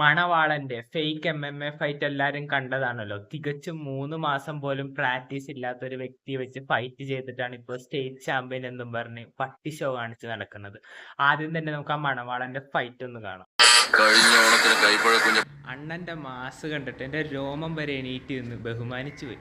മണവാളന്റെ fake MMA fight എല്ലാരും കണ്ടതാണല്ലോ. തികച്ചും 3 മാസം പോലും പ്രാക്ടീസ് ഇല്ലാത്ത ഒരു വ്യക്തിയെ വെച്ച് ഫൈറ്റ് ചെയ്തിട്ടാണ് ഇപ്പോൾ സ്റ്റേറ്റ് ചാമ്പ്യൻ എന്നും പറഞ്ഞ് പട്ടി ഷോ കാണിച്ച് നടക്കുന്നത്. ആദ്യം തന്നെ നമുക്ക് ആ മണവാളന്റെ ഫൈറ്റ് ഒന്ന് കാണാം. അണ്ണന്റെ മാസ് കണ്ടിട്ട് എന്റെ രോമം വരെ എണീറ്റ് നിന്ന് ബഹുമാനിച്ചു പോയി.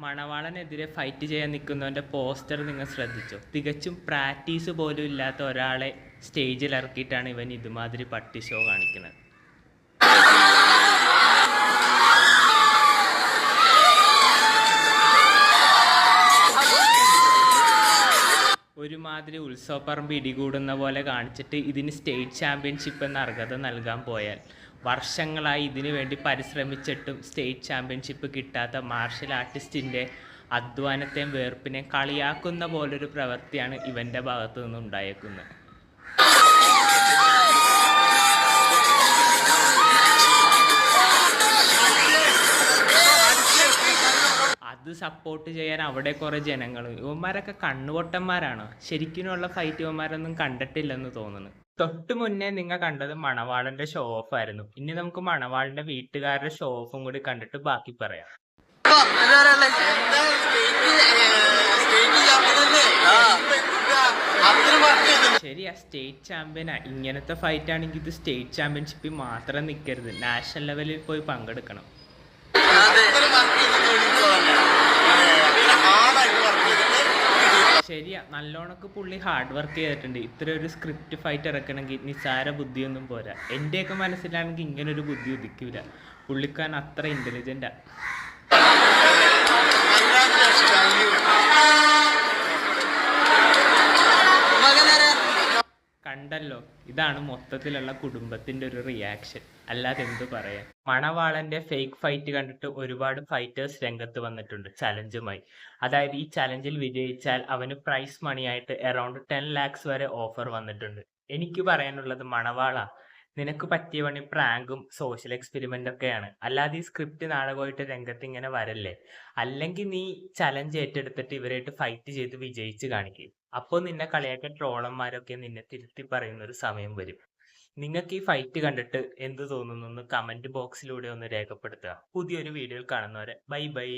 മണവാളനെതിരെ ഫൈറ്റ് ചെയ്യാൻ നിൽക്കുന്നവന്റെ പോസ്റ്റർ നിങ്ങൾ ശ്രദ്ധിച്ചോ? തികച്ചും പ്രാക്ടീസ് പോലും ഇല്ലാത്ത ഒരാളെ സ്റ്റേജിൽ ഇറക്കിയിട്ടാണ് ഇവൻ ഇതുമാതിരി പട്ടി ഷോ കാണിക്കുന്നത്. ഒരുമാതിരി ഉത്സവപ്പറമ്പ് ഇടികൂടുന്ന പോലെ കാണിച്ചിട്ട് ഇതിന് സ്റ്റേറ്റ് ചാമ്പ്യൻഷിപ്പ് എന്ന അർഹത നൽകാൻ പോയാൽ വർഷങ്ങളായി ഇതിനു വേണ്ടി പരിശ്രമിച്ചിട്ടും സ്റ്റേറ്റ് ചാമ്പ്യൻഷിപ്പ് കിട്ടാത്ത മാർഷൽ ആർട്ടിസ്റ്റിൻ്റെ അധ്വാനത്തെയും വേർപ്പിനെയും കളിയാക്കുന്ന പോലൊരു പ്രവൃത്തിയാണ് ഇവൻ്റെ ഭാഗത്തു നിന്നുണ്ടായേക്കുന്നത്. അത് സപ്പോർട്ട് ചെയ്യാൻ അവിടെ കുറേ ജനങ്ങൾ, ഇവന്മാരൊക്കെ കണ്ണുപൊട്ടന്മാരാണോ? ശരിക്കുമുള്ള ഫൈറ്റ് ഇവന്മാരൊന്നും കണ്ടിട്ടില്ലെന്ന് തോന്നുന്നു. തൊട്ട് മുന്നേ നിങ്ങൾ കണ്ടത് മണവാളന്റെ ഷോ ഓഫ് ആയിരുന്നു. ഇനി നമുക്ക് മണവാളന്റെ വീട്ടുകാരുടെ ഷോ ഓഫും കൂടി കണ്ടിട്ട് ബാക്കി പറയാം. ശരിയാ, സ്റ്റേറ്റ് ചാമ്പ്യനാ. ഇങ്ങനത്തെ ഫൈറ്റ് ആണെങ്കിൽ ഇത് സ്റ്റേറ്റ് ചാമ്പ്യൻഷിപ്പിൽ മാത്രം നിൽക്കരുത്, നാഷണൽ ലെവലിൽ പോയി പങ്കെടുക്കണം. ശരിയാ, നല്ലോണക്ക് പുള്ളി ഹാർഡ് വർക്ക് ചെയ്തിട്ടുണ്ട്. ഇത്ര ഒരു സ്ക്രിപ്റ്റ് ഫൈറ്റ് ഇറക്കണമെങ്കിൽ നിസ്സാര ബുദ്ധിയൊന്നും പോരാ. എൻ്റെയൊക്കെ മനസ്സിലാണെങ്കിൽ ഇങ്ങനൊരു ബുദ്ധി ഉദിക്കൂല. പുള്ളിക്കാൻ അത്ര ഇന്റലിജന്റാ. കണ്ടല്ലോ, ഇതാണ് മൊത്തത്തിലുള്ള കുടുംബത്തിന്റെ ഒരു റിയാക്ഷൻ, അല്ലാതെ എന്തു പറയാൻ. മണവാളന്റെ ഫേക്ക് ഫൈറ്റ് കണ്ടിട്ട് ഒരുപാട് ഫൈറ്റേഴ്സ് രംഗത്ത് വന്നിട്ടുണ്ട് ചലഞ്ചുമായി. അതായത് ഈ ചലഞ്ചിൽ വിജയിച്ചാൽ അവന് പ്രൈസ് മണിയായിട്ട് അറൌണ്ട് 10 lakhs വരെ ഓഫർ വന്നിട്ടുണ്ട്. എനിക്ക് പറയാനുള്ളത്, മണവാള, നിനക്ക് പറ്റിയ പണി പ്രാങ്കും സോഷ്യൽ എക്സ്പെരിമെന്റ് ഒക്കെയാണ്. അല്ലാതെ ഈ സ്ക്രിപ്റ്റ് നാടകമായിട്ട് രംഗത്ത് ഇങ്ങനെ വരല്ലേ. അല്ലെങ്കിൽ നീ ചലഞ്ച് ഏറ്റെടുത്തിട്ട് ഇവരായിട്ട് ഫൈറ്റ് ചെയ്ത് വിജയിച്ച് കാണിക്കും. അപ്പോൾ നിന്നെ കളിയാക്കാൻ ട്രോളന്മാരൊക്കെ നിന്നെ തിരുത്തി പറയുന്ന ഒരു സമയം വരും. നിങ്ങൾക്ക് ഈ ഫൈറ്റ് കണ്ടിട്ട് എന്ത് തോന്നുന്നു എന്ന് കമന്റ് ബോക്സിലൂടെ ഒന്ന് രേഖപ്പെടുത്തുക. പുതിയൊരു വീഡിയോയിൽ കാണുന്നവരെ ബൈ ബൈ.